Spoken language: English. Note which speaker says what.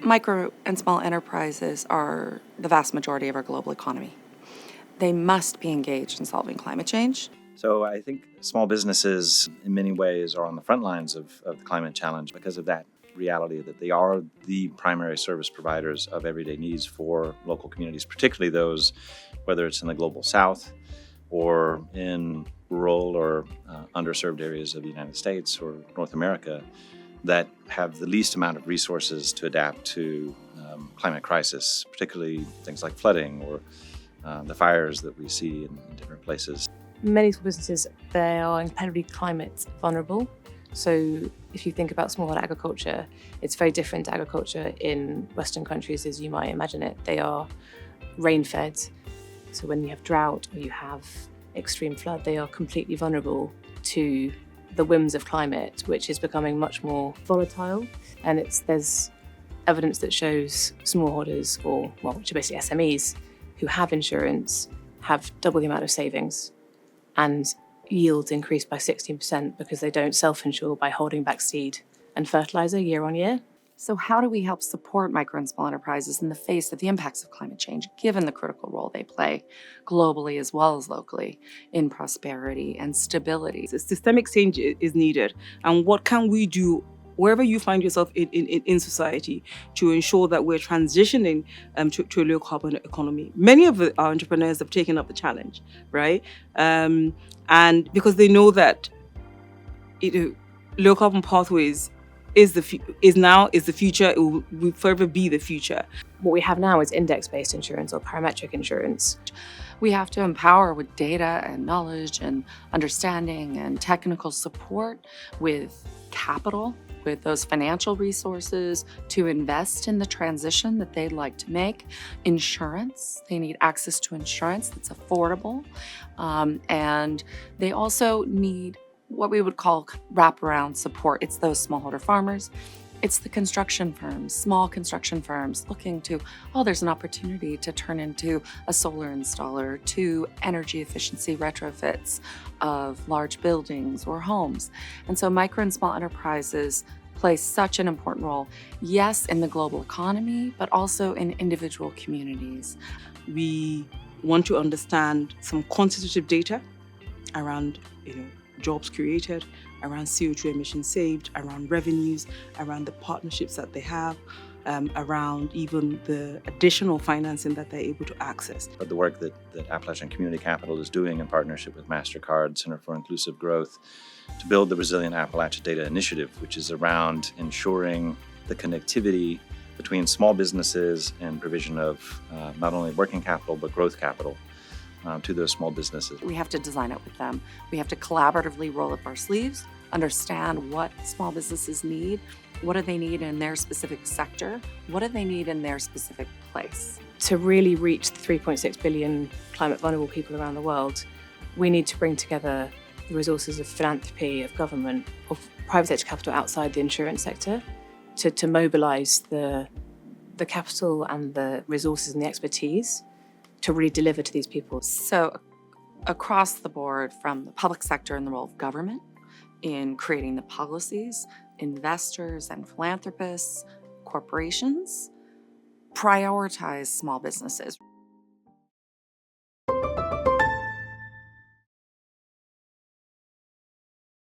Speaker 1: Micro and small enterprises are the vast majority of our global economy. They must be engaged in solving climate change.
Speaker 2: So I think small businesses in many ways are on the front lines of the climate challenge because of that reality that they are the primary service providers of everyday needs for local communities, particularly those, whether it's in the global south or in rural or underserved areas of the United States or North America, that have the least amount of resources to adapt to climate crisis, particularly things like flooding or the fires that we see in different places.
Speaker 3: Many small businesses, they are incredibly climate vulnerable. So if you think about smallholder agriculture, it's very different to agriculture in Western countries as you might imagine it. They are rain-fed. So when you have drought or you have extreme flood, they are completely vulnerable to the whims of climate, which is becoming much more volatile. And there's evidence that shows smallholders, which are basically SMEs, who have insurance, have double the amount of savings, and yields increase by 16% because they don't self-insure by holding back seed and fertilizer year on year.
Speaker 1: So how do we help support micro and small enterprises in the face of the impacts of climate change, given the critical role they play globally as well as locally in prosperity and stability?
Speaker 4: Systemic change is needed. And what can we do wherever you find yourself in society to ensure that we're transitioning to a low carbon economy? Many of our entrepreneurs have taken up the challenge, right? And because they know that low carbon pathways is the future, it will forever be the future.
Speaker 3: What we have now is index-based insurance or parametric insurance.
Speaker 1: We have to empower with data and knowledge and understanding and technical support with capital, with those financial resources to invest in the transition that they'd like to make. Insurance, they need access to insurance that's affordable. And they also need what we would call wraparound support. It's those smallholder farmers. It's the construction firms, small construction firms looking to, there's an opportunity to turn into a solar installer, to energy efficiency retrofits of large buildings or homes. And so micro and small enterprises play such an important role, yes, in the global economy, but also in individual communities.
Speaker 4: We want to understand some quantitative data around, jobs created, around CO2 emissions saved, around revenues, around the partnerships that they have, around even the additional financing that they're able to access.
Speaker 2: But the work that Appalachian Community Capital is doing in partnership with Mastercard Center for Inclusive Growth to build the Resilient Appalachia Data Initiative, which is around ensuring the connectivity between small businesses and provision of not only working capital, but growth capital to those small businesses.
Speaker 1: We have to design it with them. We have to collaboratively roll up our sleeves, understand what small businesses need, what do they need in their specific sector, what do they need in their specific place.
Speaker 3: To really reach the 3.6 billion climate vulnerable people around the world, we need to bring together the resources of philanthropy, of government, of private sector capital outside the insurance sector to mobilise the capital and the resources and the expertise to really deliver to these people.
Speaker 1: So across the board, from the public sector and the role of government in creating the policies, investors and philanthropists, corporations, prioritize small businesses.